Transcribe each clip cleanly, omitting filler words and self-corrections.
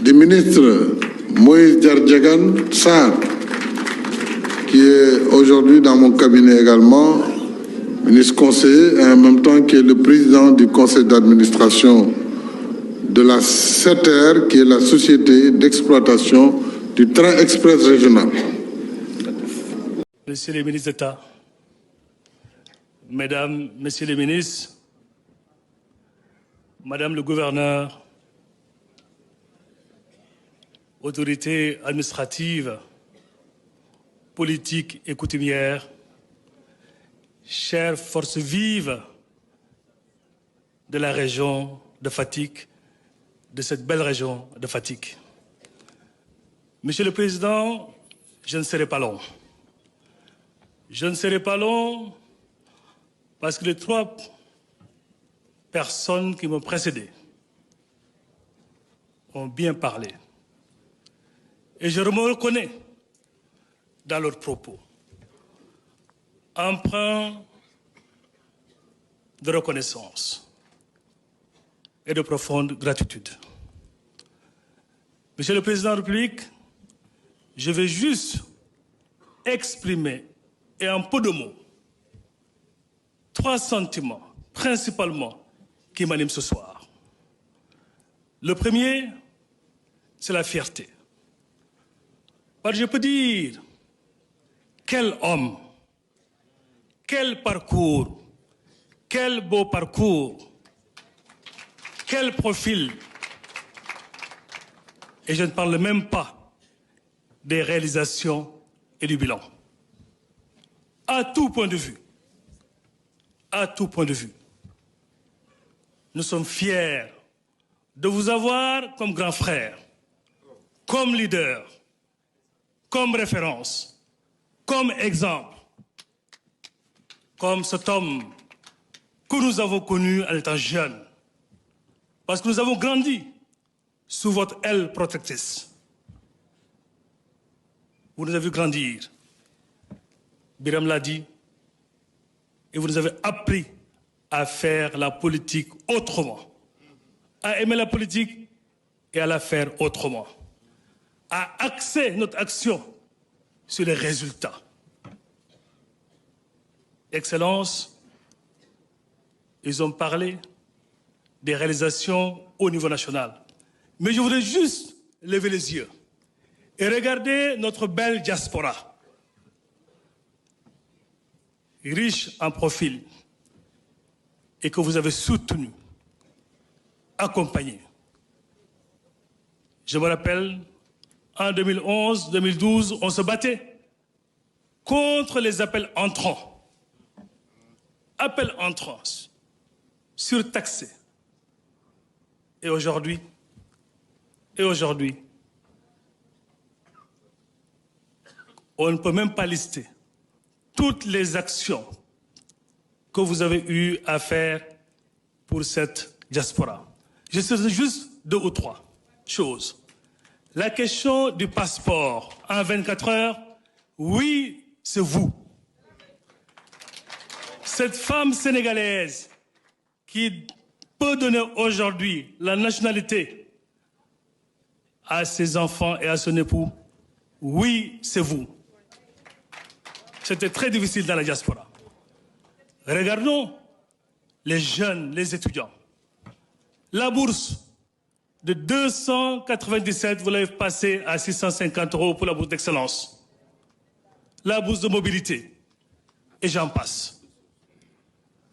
du ministre Moïse Djardjagan Sarr, qui est aujourd'hui dans mon cabinet également, ministre conseiller, et en même temps qui est le président du conseil d'administration de la SETER, qui est la société d'exploitation du train express régional. Messieurs les ministres d'État, Mesdames, Messieurs les ministres, Madame le gouverneur, autorités administratives, politiques et coutumières, chères forces vives de la région de Fatick, de cette belle région de Fatick. Monsieur le Président, je ne serai pas long. Je ne serai pas long parce que les trois personnes qui m'ont précédé ont bien parlé. Et je me reconnais dans leurs propos, empreints de reconnaissance et de profonde gratitude. Monsieur le Président de la République, je vais juste exprimer, et en peu de mots, trois sentiments, principalement, qui m'animent ce soir. Le premier, c'est la fierté. Parce que je peux dire, quel homme, quel parcours, quel beau parcours, quel profil. Et je ne parle même pas des réalisations et du bilan. À tout point de vue, à tout point de vue, nous sommes fiers de vous avoir comme grand frère, comme leader, comme référence, comme exemple, comme cet homme que nous avons connu en étant jeune, parce que nous avons grandi sous votre aile protectrice. Vous nous avez vu grandir. Biram l'a dit, et vous nous avez appris à faire la politique autrement, à aimer la politique et à la faire autrement, à axer notre action sur les résultats. Excellence, ils ont parlé des réalisations au niveau national. Mais je voudrais juste lever les yeux et regarder notre belle diaspora, riche en profil, et que vous avez soutenu, accompagné. Je me rappelle, en 2011, 2012, on se battait contre les appels entrants. Appels entrants, surtaxés. Et aujourd'hui, on ne peut même pas lister toutes les actions que vous avez eu à faire pour cette diaspora. Je sais juste deux ou trois choses. La question du passeport en 24 heures, oui, c'est vous. Cette femme sénégalaise qui peut donner aujourd'hui la nationalité à ses enfants et à son époux, oui, c'est vous. C'était très difficile dans la diaspora. Regardons les jeunes, les étudiants. La bourse de 297, vous l'avez passée à 650 € pour la bourse d'excellence. La bourse de mobilité. Et j'en passe.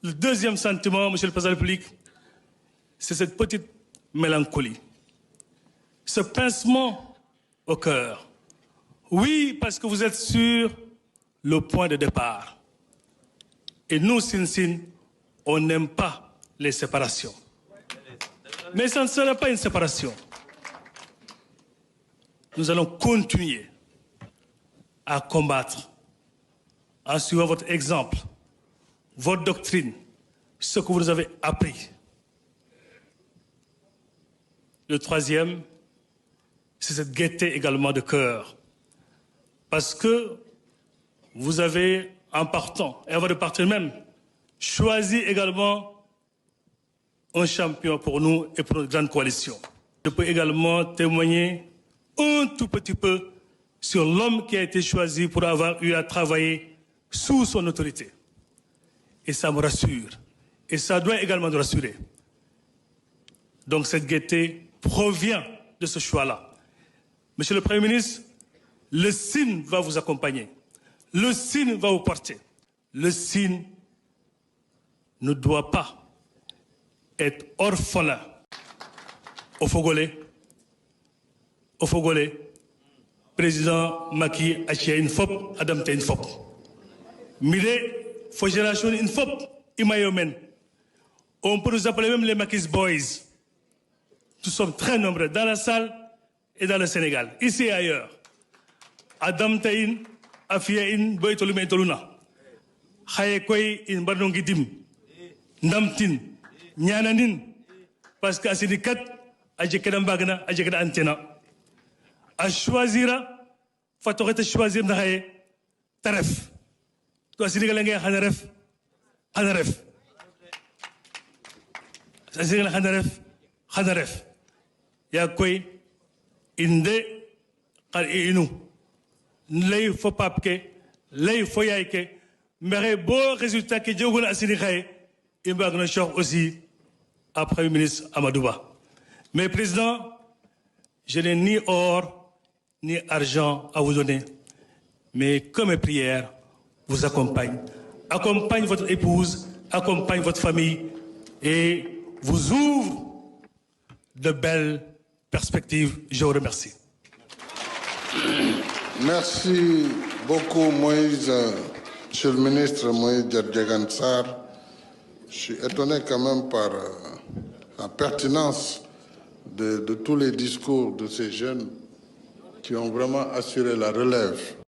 Le deuxième sentiment, Monsieur le Président de la République, c'est cette petite mélancolie. Ce pincement au cœur. Oui, parce que vous êtes sur le point de départ. Et nous, Sine, on n'aime pas les séparations. Mais ça ne sera pas une séparation. Nous allons continuer à combattre en suivant votre exemple, votre doctrine, ce que vous nous avez appris. Le troisième, c'est cette gaieté également de cœur. Parce que vous avez, en partant, et avant de partir même, choisi également un champion pour nous et pour notre grande coalition. Je peux également témoigner un tout petit peu sur l'homme qui a été choisi pour avoir eu à travailler sous son autorité. Et ça me rassure. Et ça doit également nous rassurer. Donc cette gaieté provient de ce choix-là. Monsieur le Premier ministre, le signe va vous accompagner. Le signe va vous porter. Le signe ne doit pas être orphelin. Au Fogolais, président Macky a une fop, Adam une fop. Mide, faut génération une fop, Imayomen. On peut nous appeler même les Mackis Boys. Nous sommes très nombreux dans la salle et dans le Sénégal, ici et ailleurs. Adam Taïn, Afiaïn, Boytoluma et Toluna. Hayekoy, in Barnongidim, Namtin, Nyananin, parce qu'à ces quatre, à Jekedam Bagana, à Jekeda Antena. À choisir, Fatorete choisir Nahaye, Taref. Toi, Sénégalais, Hanaref, Hanaref. Sénégalais, Hanaref, Hanaref. Yakoy, Inde, Kal Inu. Lay fo papke, lay fo yaike, mais beau résultat que Diogo a signé, il va aussi à Premier ministre Amadouba. Mais Président, je n'ai ni or ni argent à vous donner, mais comme mes prières vous accompagnent. Accompagne votre épouse, accompagne votre famille et vous ouvre de belles perspectives. Je vous remercie. Merci beaucoup, Moïse, Monsieur le ministre Moïse Djardjagan Sarr. Je suis étonné quand même par la pertinence de tous les discours de ces jeunes qui ont vraiment assuré la relève.